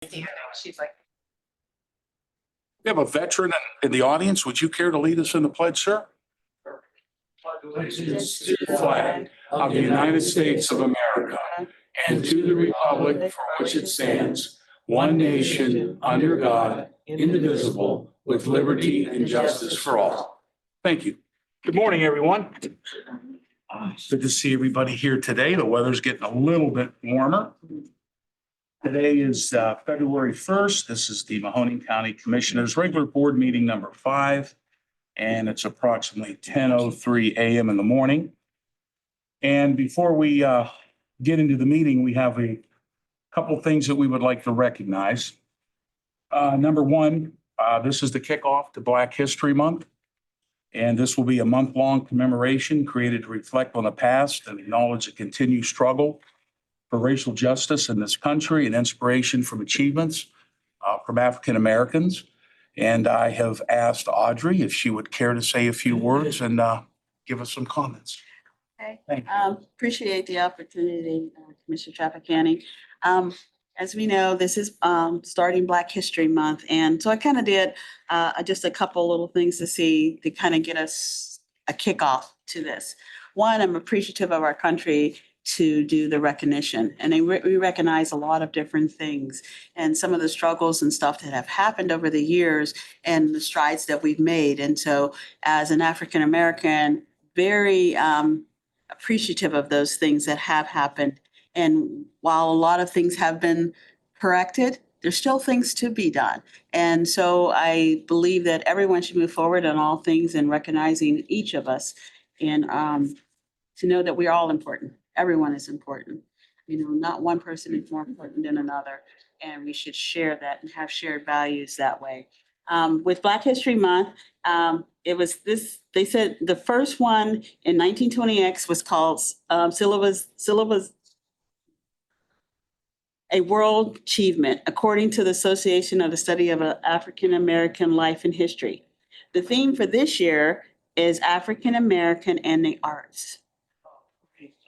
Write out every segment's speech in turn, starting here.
She's like, We have a veteran in the audience. Would you care to lead us in the pledge, sir? Allegiance to the flag of the United States of America and to the republic for which it stands, one nation, under God, indivisible, with liberty and justice for all. Thank you. Good morning, everyone. Good to see everybody here today. The weather's getting a little bit warmer. Today is February 1st. This is the Mahoning County Commissioners' regular board meeting number 5, and it's approximately 10:03 a.m. in the morning. And before we get into the meeting, we have a couple things that we would like to recognize. Number one, this is the kickoff to Black History Month. And this will be a month-long commemoration created to reflect on the past and acknowledge the continued struggle for racial justice in this country and inspiration from achievements from African Americans. And I have asked Audrey if she would care to say a few words and give us some comments. Okay, Thank you. appreciate the opportunity, Commissioner Trafficani. As we know, this is starting Black History Month. And so I kind of did just a couple little things to kind of get us a kickoff to this. One, I'm appreciative of our country to do the recognition. And we recognize a lot of different things and some of the struggles and stuff that have happened over the years and the strides that we've made. And so as an African American, very appreciative of those things that have happened. And while a lot of things have been corrected, there's still things to be done. And so I believe that everyone should move forward on all things and recognizing each of us and to know that we are all important. Everyone is important. You know, not one person is more important than another. And we should share that and have shared values that way. With Black History Month, it was this, they said the first one in 1920X was called syllabus a world achievement, according to the Association of the Study of African American Life and History. The theme for this year is African American and the Arts.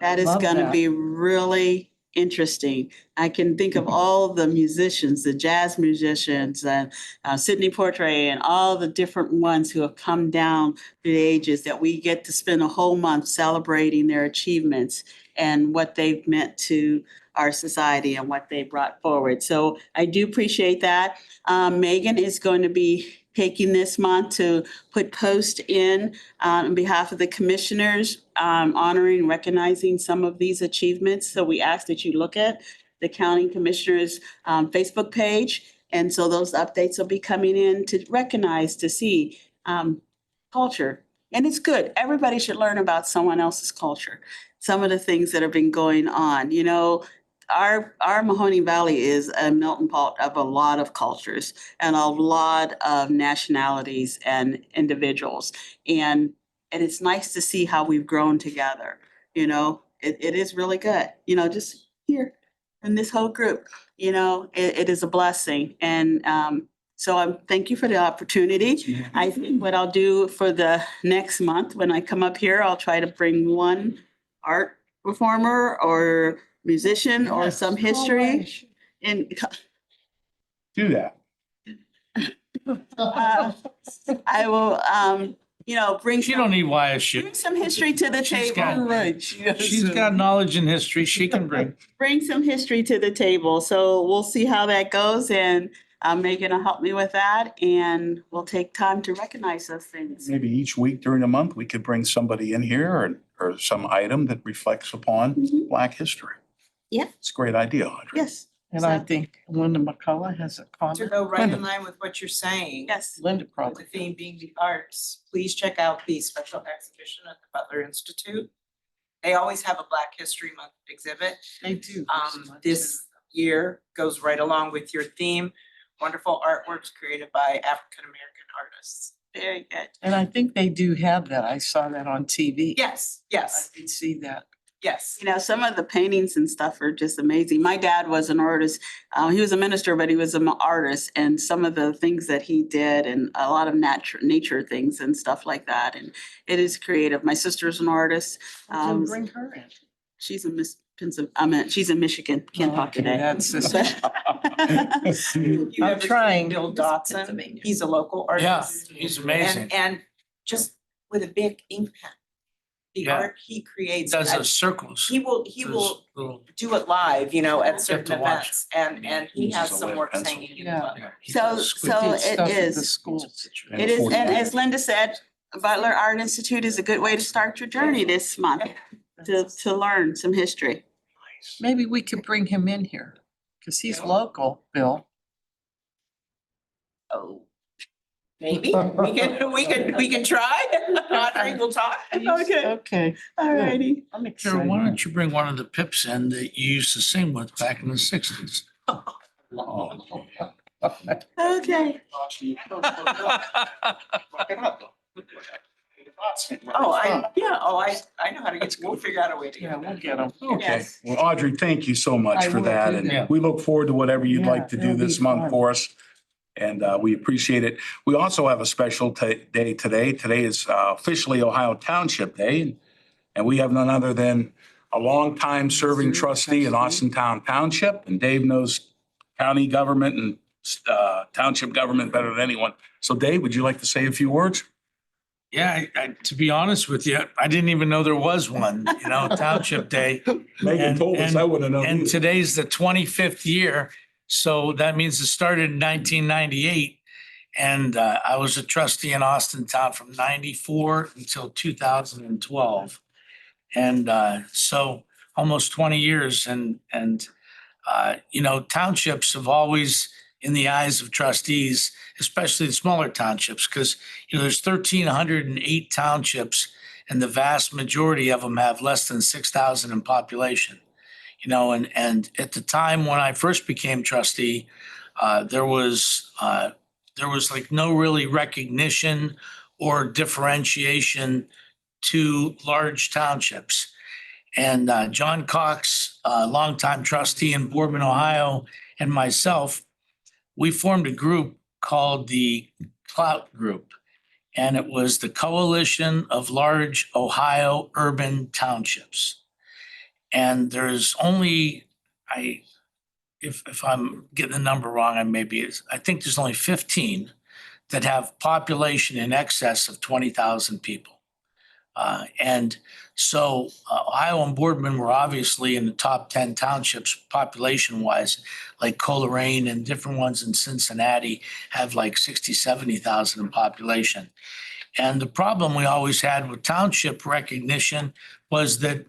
That is going to be really interesting. I can think of all the musicians, the jazz musicians, and Sidney Portray, and all the different ones who have come down through the ages that we get to spend a whole month celebrating their achievements and what they've meant to our society and what they brought forward. So I do appreciate that. Megan is going to be taking this month to put post in on behalf of the commissioners, honoring, recognizing some of these achievements. So we ask that you look at the county commissioners Facebook page. And so those updates will be coming in to recognize, to see culture. And it's good. Everybody should learn about someone else's culture. Some of the things that have been going on, you know, our Mahoning Valley is a melting pot of a lot of cultures and a lot of nationalities and individuals. And it's nice to see how we've grown together. You know, it is really good, you know, just here in this whole group, you know, it is a blessing. And so thank you for the opportunity. I think what I'll do for the next month, when I come up here, I'll try to bring one art performer or musician or some history and Do that. I will, you know, bring She don't need why shit. bring some history to the She's table. got- She's got knowledge in history she can bring. Bring some history to the table. So we'll see how that goes, and Megan will help me with that, and we'll take time to recognize those things. Maybe each week during the month, we could bring somebody in here or some item that reflects upon Mhm. Black history. Yeah. It's a great idea, Audrey. Yes. And I think Linda McCullough has a to comment. go right in Linda. line with what you're saying. Yes. Linda With probably. the theme being the arts, please check out the special exhibition at the Butler Institute. They always have a Black History Month exhibit. They do. This year goes right along with your theme. Wonderful artworks created by African American artists. Very good. And I think they do have that. I saw that on TV. Yes, I yes, did see that. yes. You know, some of the paintings and stuff are just amazing. My dad was an artist. He was a minister, but he was an artist. And some of the things that he did and a lot of nature things and stuff like that. And it is creative. My sister's an artist. Then bring her in. She's a She's in Michigan, can't talk Okay, today. That's just, You I'm ever seen trying. Bill Dotson, he's a local Yeah, artist. he's amazing. And just with a big ink pen, the Yeah. art he creates. Does those circles. He will Those little- do it live, you know, at certain to watch. events, and he has some work Pencil. hanging in the Yeah. library. Yeah, he So- does so squid- it stuff at the is. schools. It is, and as Linda said, Butler Art Institute is a good way to start your journey this month, to learn some history. Maybe we could bring him in here, because he's local, Bill. Oh, maybe, we can try, Audrey will talk. Okay. Okay, All righty. I'm Sure, why excited. don't you bring one of the pips in that you used to sing with back in the 60s? Okay. I know how to get, we'll figure out a way to Yeah, get we'll that. get him. Okay, Yes. well, Audrey, thank you so much I for will that. do And that. we look forward to whatever you'd Yeah, like to do it'll this be month fun. for us. And we appreciate it. We also have a special day today. Today is officially Ohio Township Day. And we have none other than a longtime serving trustee in Austintown Township. And Dave knows county government and township government better than anyone. So Dave, would you like to say a few words? Yeah, to be honest with you, I didn't even know there was one, Township Day. Megan told us, I wouldn't have known And either. today's the 25th year. So that means it started in 1998. And I was a trustee in Austintown from 94 until 2012. And so almost 20 years. And townships have always, in the eyes of trustees, especially the smaller townships, because, there's 1,308 townships and the vast majority of them have less than 6,000 in population. And at the time when I first became trustee, there was like no really recognition or differentiation to large townships. And John Cox, longtime trustee in Boardman, Ohio, and myself, we formed a group called the Clout Group. And it was the Coalition of Large Ohio Urban Townships. And there's only, if I'm getting the number wrong, I think there's only 15 that have population in excess of 20,000 people. And so Ohio and Boardman were obviously in the top 10 townships population wise, like Coleraine and different ones in Cincinnati have like 60, 70,000 in population. And the problem we always had with township recognition was that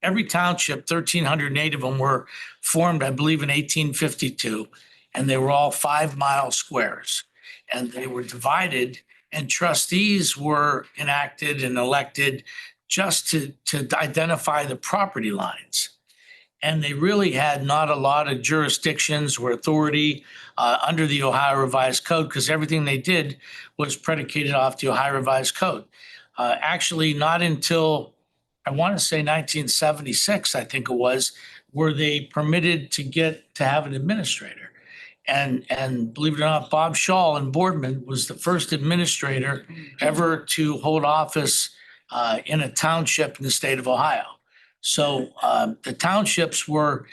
every township, 1,308 of them were formed, I believe, in 1852, and they were all 5-mile squares. And they were divided, and trustees were enacted and elected just to identify the property lines. And they really had not a lot of jurisdictions or authority under the Ohio Revised Code, because everything they did was predicated off the Ohio Revised Code. Actually, not until, I want to say 1976, I think it was, were they permitted to have an administrator. And believe it or not, Bob Shaw in Boardman was the first administrator ever to hold office in a township in the state of Ohio. So the townships were,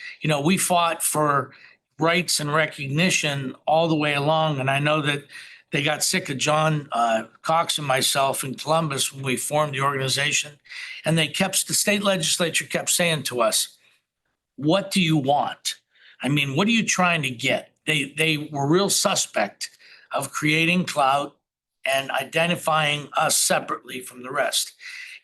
we fought for rights and recognition all the way along. And I know that they got sick of John Cox and myself in Columbus when we formed the organization. And the state legislature kept saying to us, what do you want? I mean, what are you trying to get? They were real suspect of creating clout and identifying us separately from the rest.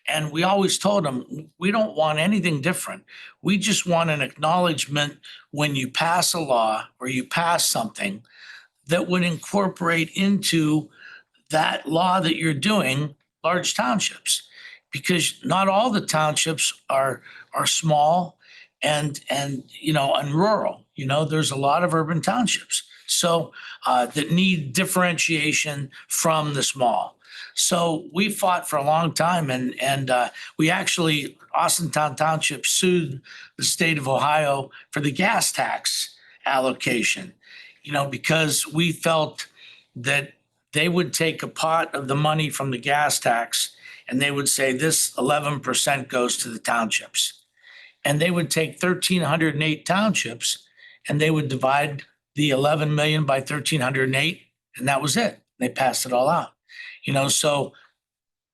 And we always told them, we don't want anything different. We just want an acknowledgement when you pass a law or you pass something that would incorporate into that law that you're doing large townships. Because not all the townships are small and rural. There's a lot of urban townships. So that need differentiation from the small. So we fought for a long time, and we actually, Austintown Township sued the state of Ohio for the gas tax allocation, because we felt that they would take a pot of the money from the gas tax and they would say this 11% goes to the townships. And they would take 1,308 townships and they would divide the 11 million by 1,308, and that was it. They passed it all out. So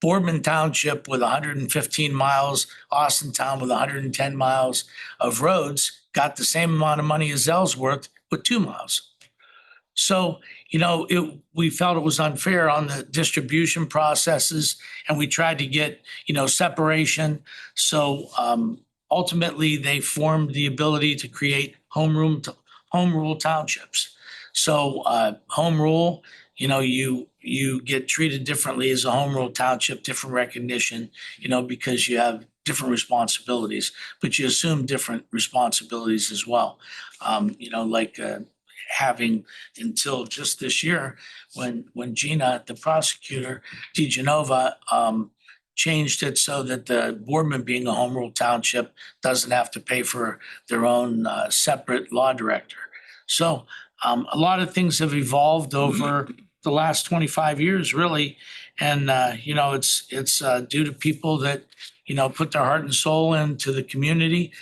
Boardman Township with 115 miles, Austintown with 110 miles of roads got the same amount of money as Ellsworth with 2 miles. So, we felt it was unfair on the distribution processes, and we tried to get, separation. So ultimately, they formed the ability to create home rule townships. So home rule, you get treated differently as a home rule township, different recognition, because you have different responsibilities, but you assume different responsibilities as well. Like having until just this year, when Gina, the prosecutor, DeGenova, changed it so that the Boardman, being a home rule township, doesn't have to pay for their own separate law director. So a lot of things have evolved over the last 25 years, really. And, it's due to people that, put their heart and soul into the community.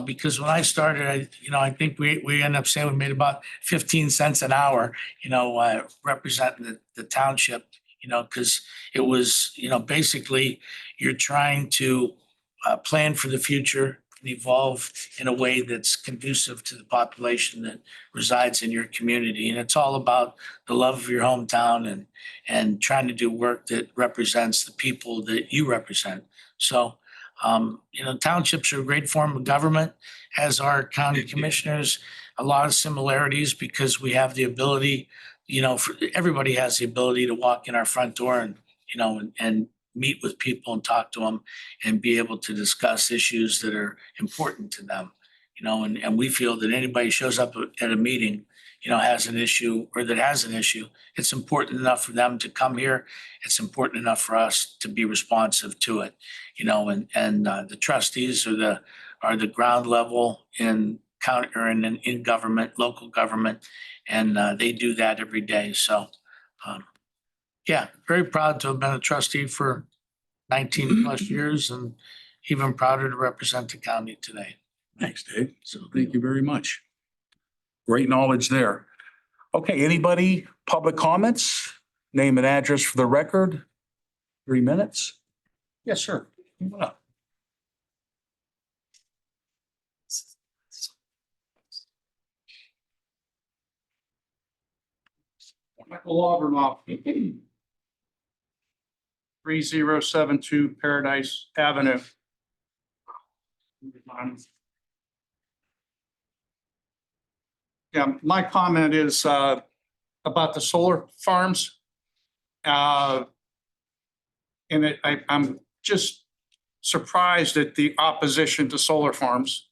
Because when I started, I think we ended up saying we made about 15 cents an hour, representing the township, because it was, basically you're trying to plan for the future and evolve in a way that's conducive to the population that resides in your community. And it's all about the love of your hometown and trying to do work that represents the people that you represent. So, townships are a great form of government, as are county commissioners. A lot of similarities because we have the ability, everybody has the ability to walk in our front door and meet with people and talk to them and be able to discuss issues that are important to them. And we feel that anybody shows up at a meeting, has an issue or that has an issue, it's important enough for them to come here. It's important enough for us to be responsive to it, and the trustees are the ground level in county or in government, local government, and they do that every day. So, yeah, very proud to have been a trustee for 19 plus years and even prouder to represent the county today. Thanks, Dave. So thank you very much. Great knowledge there. Okay, anybody, public comments? Name and address for the record. 3 minutes. Yes, sir. Come on up. Michael Aubernoff. 3072 Paradise Avenue. Yeah, my comment is about the solar farms. And I'm just surprised at the opposition to solar farms.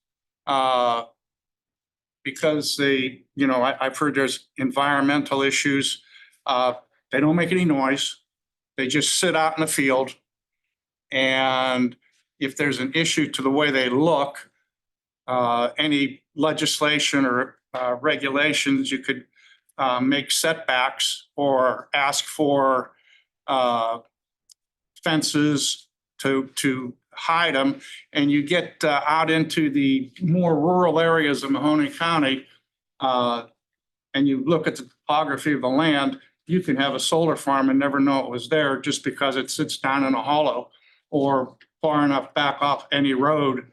Because I've heard there's environmental issues. They don't make any noise. They just sit out in the field. And if there's an issue to the way they look, any legislation or regulations, you could make setbacks or ask for fences to hide them. And you get out into the more rural areas of Mahoning County, and you look at the topography of the land, you can have a solar farm and never know it was there just because it sits down in a hollow or far enough back off any road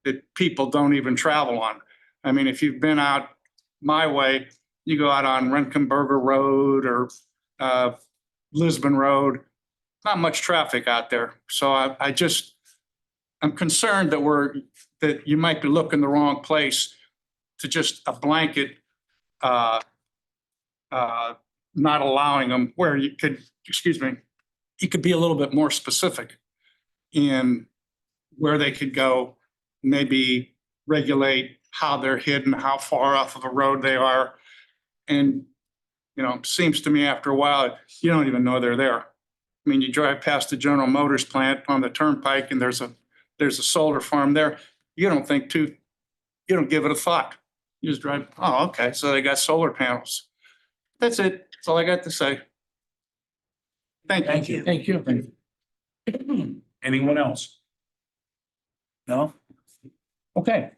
that people don't even travel on. I mean, if you've been out my way, you go out on Renkenberger Road or Lisbon Road, not much traffic out there. So I'm concerned that you might be looking the wrong place to just a blanket not allowing them, where you could be a little bit more specific in where they could go, maybe regulate how they're hidden, how far off of a road they are. And, seems to me after a while, you don't even know they're there. I mean, you drive past the General Motors plant on the turnpike and there's a solar farm there. You don't give it a thought. You just drive, oh, okay, so they got solar panels. That's it. That's all I got to say. Thank you. Thank you. Anyone else? No? Okay.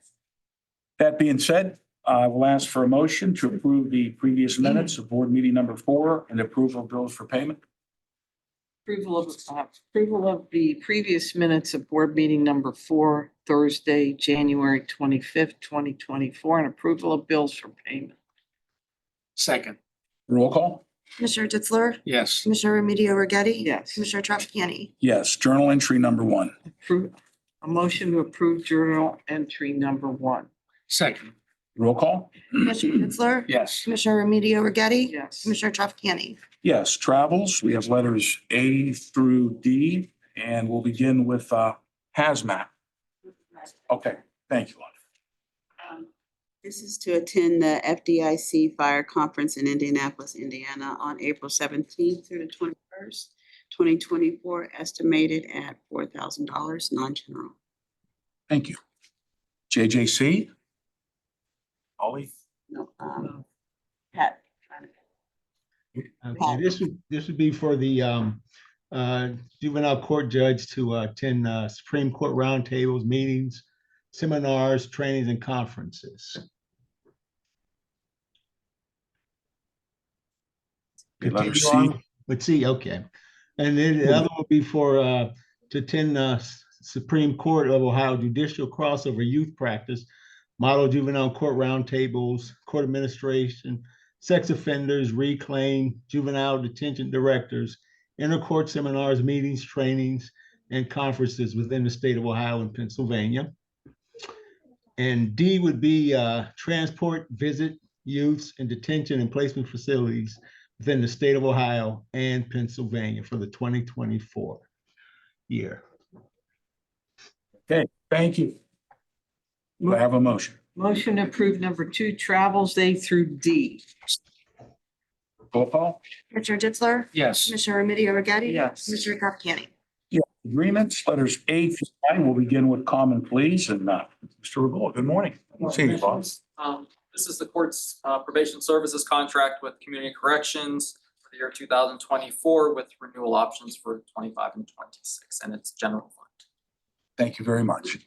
That being said, I will ask for a motion to approve the previous minutes of board meeting number 4 and approval of bills for payment. Approval of the previous minutes of board meeting number 4, Thursday, January 25th, 2024, and approval of bills for payment. Second, Roll call? Commissioner Ditzler? yes. Commissioner Remedy Agati? Yes. Commissioner Trafficani? Yes. Journal entry number 1. A motion to approve journal entry number 1. Second, Roll call? Commissioner Ditzler? yes. Commissioner Remedy Agati? Yes. Commissioner Trafficani? Yes. Travels, we have letters A through D, and we'll begin with hazmat. Okay, thank you. This is to attend the FDIC Fire Conference in Indianapolis, Indiana on April 17th through the 21st, 2024, estimated at $4,000, non-general. Thank you. JJC? Ollie? No, Pat. Okay, this would be for the juvenile court judge to attend Supreme Court roundtables, meetings, seminars, trainings, and conferences. Okay, letter Continue C. on. Let's see, okay. And then the other would be for to attend Supreme Court of Ohio Judicial Crossover Youth Practice, Model Juvenile Court Roundtables, Court Administration, Sex Offenders, Reclaim, Juvenile Detention Directors, Intercourt Seminars, Meetings, Trainings, and Conferences within the state of Ohio and Pennsylvania. And D would be transport, visit, youths, and detention and placement facilities within the state of Ohio and Pennsylvania for the 2024 year. Okay, thank you. Do I have a motion? Motion to approve number 2, travels A through D. Roll call? Commissioner Ditzler? Yes. Commissioner Remedy Agati? Yes. Commissioner Trafficani? Agreements, letters A through I. We'll begin with common pleas and Mr. Revolt, good morning. See you, boss. This is the court's probation services contract with community corrections for the year 2024 with renewal options for 25 and 26, and it's general fund. Thank you very much.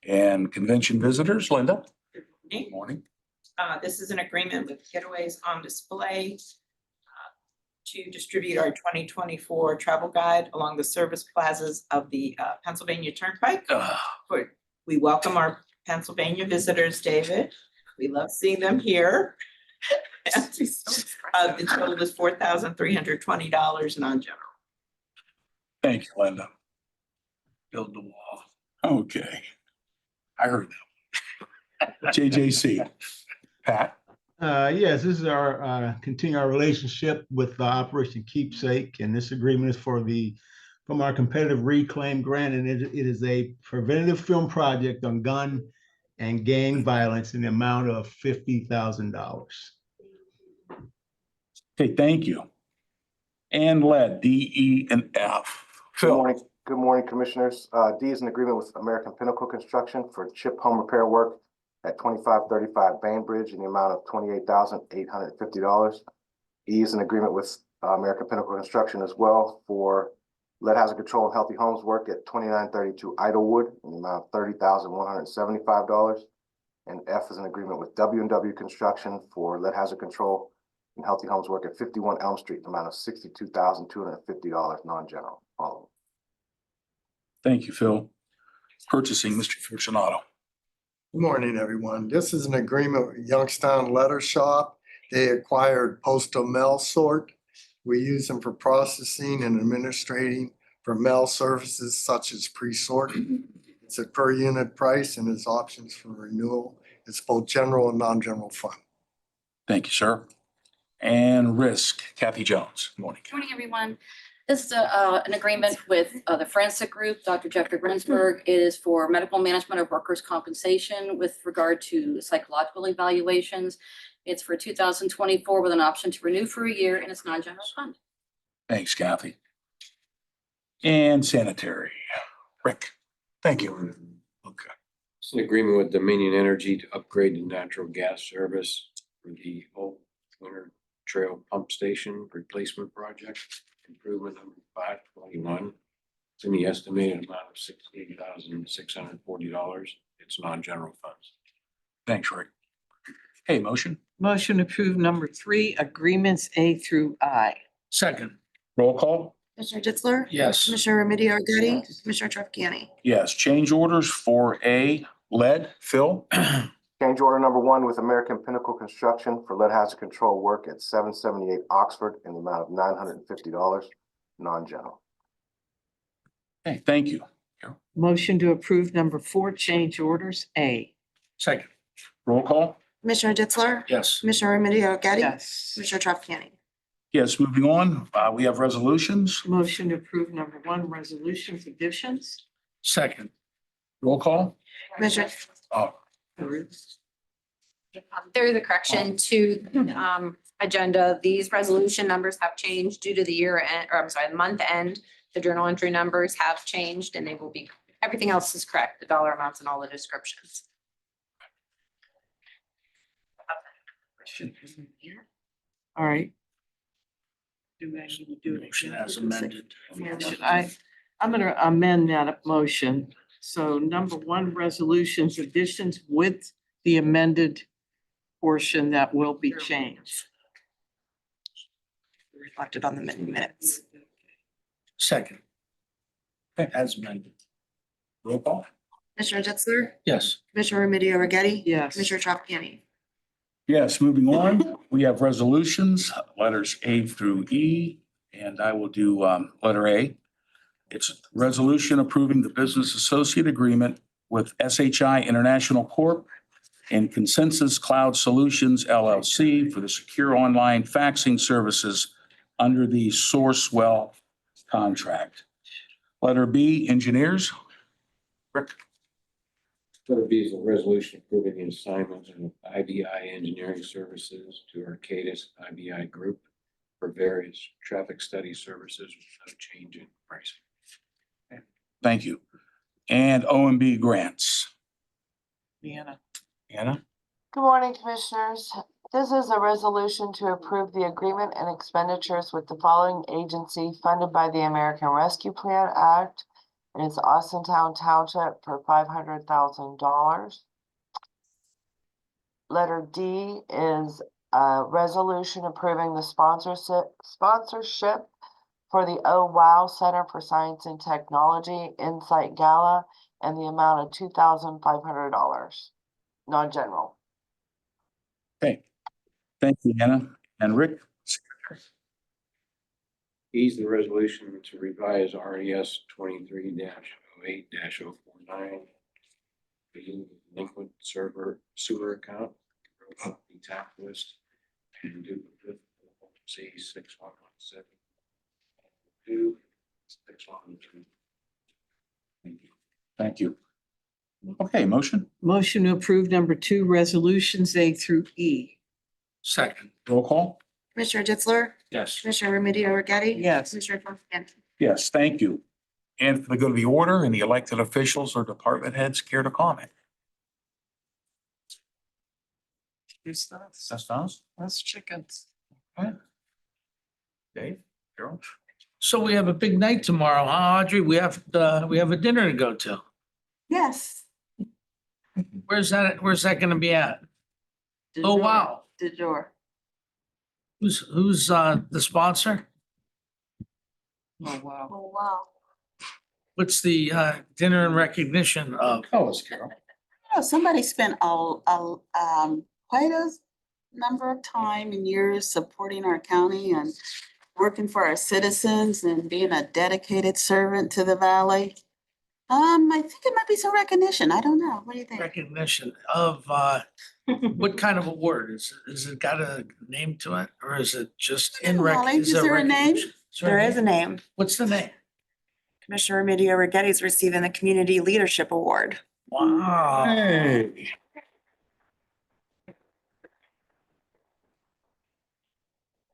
And convention visitors, Linda? Good morning. This is an agreement with Getaways on Display to distribute our 2024 travel guide along the service plazas of the Pennsylvania Turnpike. We welcome our Pennsylvania visitors, David. We love seeing them here. The total is $4,320 non-general. Thank you, Linda. Build the wall. Okay. I heard that. JJC. Pat? Yes, this is our continue our relationship with Operation Keepsake, and this agreement is from our competitive reclaim grant, and it is a preventative film project on gun and gang violence in the amount of $50,000. Okay, thank you. And lead, D, E, and F. Good Phil? morning, good morning, Commissioners. D is an agreement with American Pinnacle Construction for chip home repair work at 2535 Bainbridge in the amount of $28,850. E is an agreement with American Pinnacle Construction as well for lead hazard control and healthy homes work at 2932 Idlewood in the amount of $30,175. And F is an agreement with W&W Construction for lead hazard control and healthy homes work at 51 Elm Street, in the amount of $62,250 non-general. Following. Thank you, Phil. Purchasing, Mr. Fortunato. Good morning, everyone. This is an agreement with Youngstown Letter Shop. They acquired postal mail sort. We use them for processing and administrating for mail services such as pre-sort. It's a per unit price and has options for renewal. It's both general and non-general fund. Thank you, sir. And risk, Kathy Jones. Good morning. Good morning, everyone. This is an agreement with the Forensic Group, Dr. Jeffrey Grinsberg. It is for medical management of workers' compensation with regard to psychological evaluations. It's for 2024 with an option to renew for a year, and it's non-general fund. Thanks, Kathy. And sanitary, Rick. Thank you. Okay. It's an agreement with Dominion Energy to upgrade the natural gas service for the Old Winter Trail Pump Station Replacement Project, improvement number 521. It's in the estimated amount of $68,640. It's non-general funds. Thanks, Rick. Hey, motion? Motion to approve number 3, agreements A through I. Second, Roll call? Commissioner Ditzler? yes. Commissioner Remedy Agati? Yes. Commissioner Trafficani? Yes. Change orders for A, lead. Phil? Change order number 1 with American Pinnacle Construction for lead hazard control work at 778 Oxford in the amount of $950, non-general. Okay, thank you. Motion to approve number 4, change orders A. Second, Roll call? Commissioner Ditzler? yes. Commissioner Remedy Agati? Yes. Commissioner Trafficani? Yes, moving on, we have resolutions. Motion to approve number 1, resolutions additions. Second, Roll call? Commissioner, Oh, There is. There is a correction to agenda. These resolution numbers have changed due to the year end, or I'm sorry, the month end. The journal entry numbers have changed and they will be, everything else is correct, the dollar amounts and all the descriptions. All right. Do I need to do it motion again? as amended. I'm gonna amend that motion. So number 1, resolutions additions with the amended portion that will be changed. reflected on the minutes. Second, as amended, roll call? Commissioner Ditzler? yes. Commissioner Remedy Agati? Yes. Commissioner Trafficani? Yes, moving on, we have resolutions, letters A through E, and I will do letter A. It's a resolution approving the business associate agreement with SHI International Corp. And Consensus Cloud Solutions LLC for the secure online faxing services under the Sourcewell contract. Letter B, engineers. Rick? Letter B is a resolution approving the assignment of IBI engineering services to Arcadis IBI Group for various traffic study services with no change in pricing. Thank you. And OMB grants. Deanna. Anna? Good morning, Commissioners. This is a resolution to approve the agreement and expenditures with the following agency funded by the American Rescue Plan Act. And it's Austintown Township for $500,000. Letter D is a resolution approving the sponsorship for the Oh Wow Center for Science and Technology Insight Gala and the amount of $2,500, non-general. Okay. Thank you, Anna. And Rick? Ease the resolution to revise RES 23-08-049. The delinquent server sewer account, the tap list, and do with C 6117. 6112. Thank you. Okay, motion? Motion to approve number 2, resolutions A through E. Second, Roll call? Commissioner Ditzler? yes. Commissioner Remedy Agati? Yes. Commissioner Trafficani? Yes, thank you. And for the good of the order, and the elected officials or department heads care to comment? That's us. That's chickens. Dave, Carol? So we have a big night tomorrow, huh, Audrey? We have a dinner to go to. Yes. Where's that gonna be at? Oh, wow. Du jour. Who's the sponsor? Oh, wow. Oh, wow. What's the dinner in recognition of? Tell us, Carol. You know, somebody spent quite a number of time and years supporting our county and working for our citizens and being a dedicated servant to the valley. I think it might be some recognition. I don't know. What do you think? Recognition of what kind of award? Is it got a name to it or is it just in Is there a name? recognition? There is a name. What's the name? Commissioner Remedy Agati is receiving the Community Leadership Award. Wow. Hey.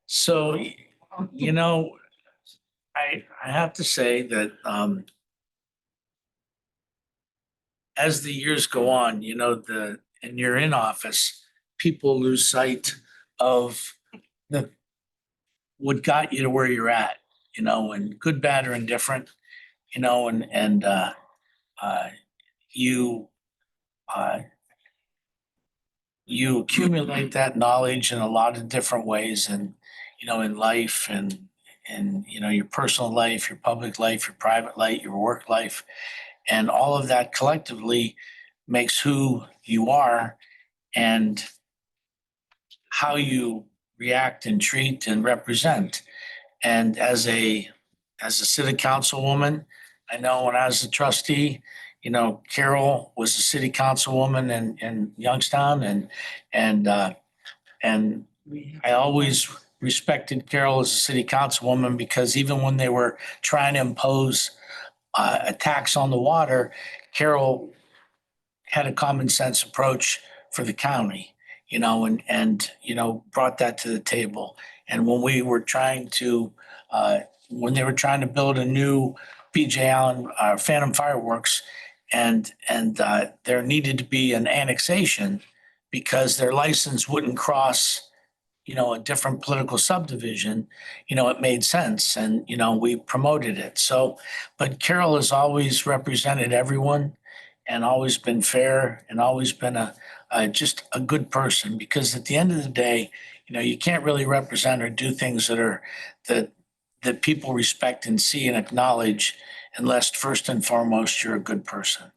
So, you know, I have to say that as the years go on, you know, and you're in office, people lose sight of what got you to where you're at, you know, and good, bad, or indifferent, you know, and you you accumulate that knowledge in a lot of different ways and, in life and, your personal life, your public life, your private life, your work life. And all of that collectively makes who you are and how you react and treat and represent. And as a city councilwoman, I know when I was a trustee, Carol was a city councilwoman in Youngstown and I always respected Carol as a city councilwoman because even when they were trying to impose a tax on the water, Carol had a common sense approach for the county, brought that to the table. And when we were trying to, when they were trying to build a new BJ Allen Phantom Fireworks, and there needed to be an annexation because their license wouldn't cross a different political subdivision, it made sense and, we promoted it. So, but Carol has always represented everyone and always been fair and always been just a good person because at the end of the day, you can't really represent or do things that people respect and see and acknowledge unless first and foremost, you're a good person.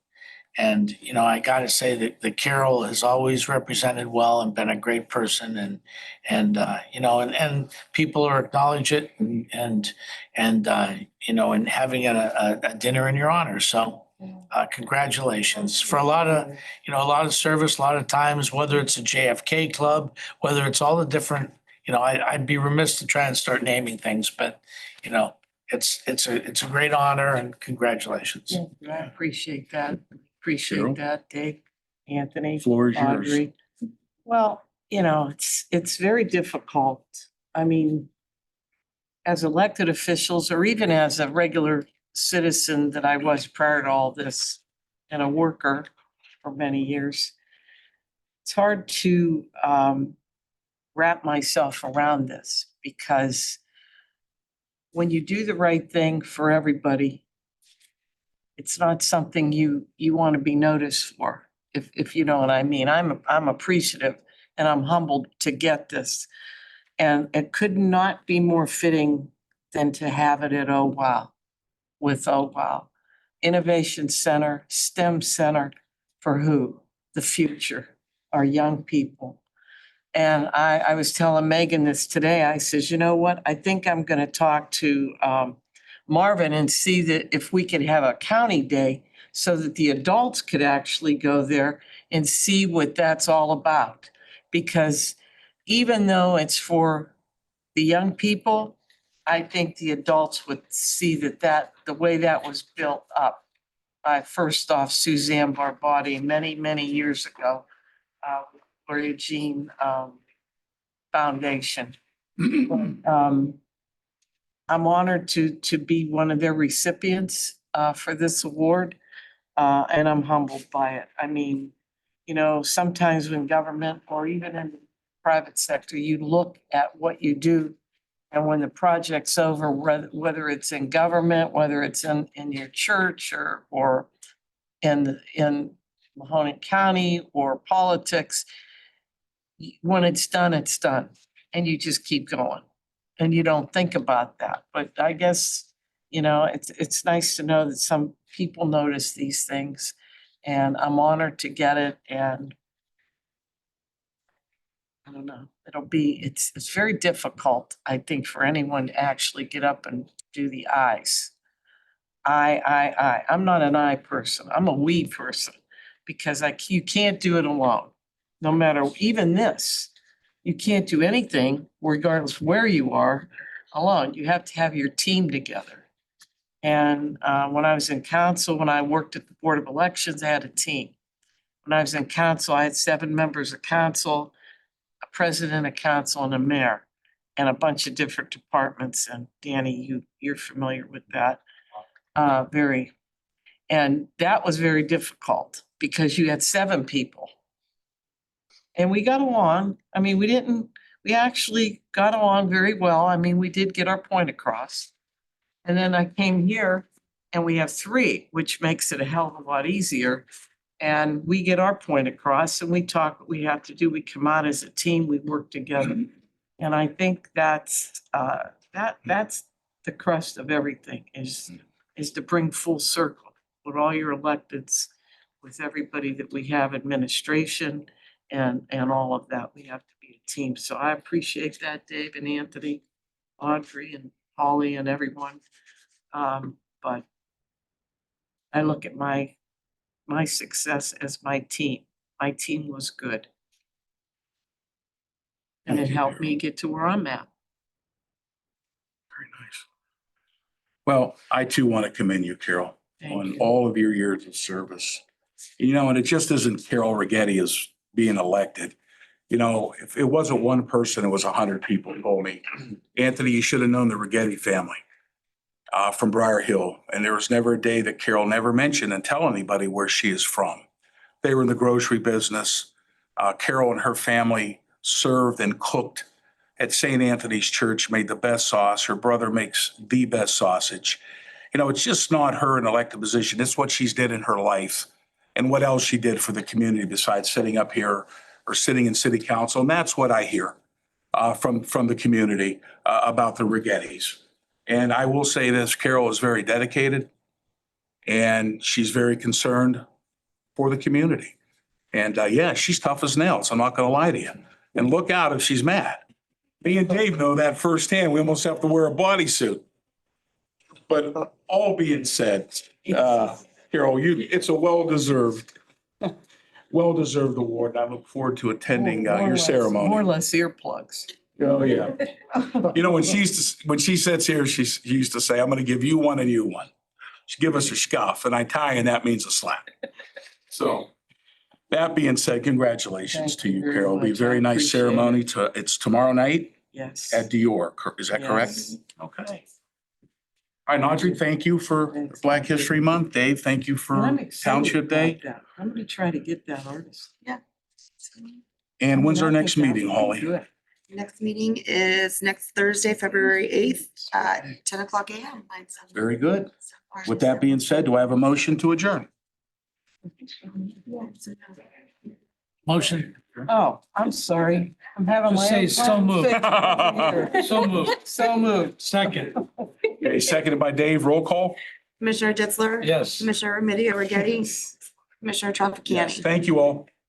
And, I got to say that Carol has always represented well and been a great person and people are acknowledge it and having a dinner in your honor. So, congratulations for a lot of service, a lot of times, whether it's a JFK club, whether it's all the different, I'd be remiss to try and start naming things, but, it's a great honor and congratulations. I appreciate that. Carol? Appreciate that, Dave, Anthony. Floor is yours. Audrey. Well, it's very difficult. I mean, as elected officials or even as a regular citizen that I was prior to all this and a worker for many years, it's hard to wrap myself around this because when you do the right thing for everybody, it's not something you want to be noticed for, if you know what I mean. I'm appreciative and I'm humbled to get this. And it could not be more fitting than to have it at Oh Wow, with Oh Wow. Innovation Center, STEM Center for who? The future, our young people. And I was telling Megan this today. I says, you know what? I think I'm going to talk to Marvin and see that if we could have a county day so that the adults could actually go there and see what that's all about. Because even though it's for the young people, I think the adults would see that the way that was built up by first off Suzanne Barbotti many, many years ago, Gloria Jean Foundation. I'm honored to be one of their recipients for this award, and I'm humbled by it. I mean, sometimes when government or even in the private sector, you look at what you do, and when the project's over, whether it's in government, whether it's in your church or in Mahoning County or politics, when it's done, and you just keep going. And you don't think about that. But I guess, it's nice to know that some people notice these things. And I'm honored to get it. And I don't know, it's very difficult, I think, for anyone to actually get up and do the I's. I'm not an I person. I'm a we person because you can't do it alone. No matter, even this, you can't do anything regardless where you are alone. You have to have your team together. And when I was in council, when I worked at the Board of Elections, I had a team. When I was in council, I had 7 members of council, a president of council and a mayor, and a bunch of different departments. And Danny, you're familiar with that. And that was very difficult because you had 7 people. And we got along. I mean, we actually got along very well. I mean, we did get our point across. And then I came here and we have 3, which makes it a hell of a lot easier And we get our point across and we talk what we have to do. We come out as a team, we work together. And I think that's the crust of everything is to bring full circle with all your electeds, with everybody that we have, administration and all of that. We have to be a team. So I appreciate that, Dave and Anthony, Audrey and Holly and everyone. But I look at my success as my team. My team was good. And it helped me get to where I'm at. Very nice. Well, I too want to commend you, Carol, Thank on you. all of your years of service. You know, and it just isn't Carol Rigetti as being elected. You know, if it wasn't one person, it was 100 people told me, Anthony, you should have known the Rigetti family from Briar Hill. And there was never a day that Carol never mentioned and tell anybody where she is from. They were in the grocery business. Carol and her family served and cooked at St. Anthony's Church, made the best sauce. Her brother makes the best sausage. You know, it's just not her in elected position. It's what she's did in her life and what else she did for the community besides sitting up here or sitting in city council. And that's what I hear from the community about the Rigettis. And I will say this, Carol is very dedicated and she's very concerned for the community. And yeah, she's tough as nails. I'm not going to lie to you. And look out if she's mad. Me and Dave know that firsthand. We almost have to wear a bodysuit. But all being said, Carol, it's a well-deserved award. I look forward to attending More or your less- ceremony. More or less earplugs. Oh, yeah. You know, when she sits here, she used to say, I'm going to give you one and you one. She give us a scuff, and Italian, that means a slap. So that being said, congratulations Thank to you you, very Carol. It'll be a much. very I nice appreciate ceremony. It's tomorrow night Yes. at Dior. Is that correct? Yes. Okay. All right, Audrey, thank you for Thanks. Black History Month. Dave, thank you And for I'm excited Township Day. about that. I'm gonna try to get that artist. And when's our I next think that meeting, would be Holly? good. Next meeting is next Thursday, February 8th at 10:00 a.m. Very good. With that being said, do I have a motion to adjourn? Motion. Oh, I'm sorry. I'm having Just my. say so moved. moved. So moved. So moved. Second. Okay, seconded by Dave. Roll call. Commissioner Ditzler? Yes. Commissioner Remedy Agati? Commissioner Trafficani? Thank you all.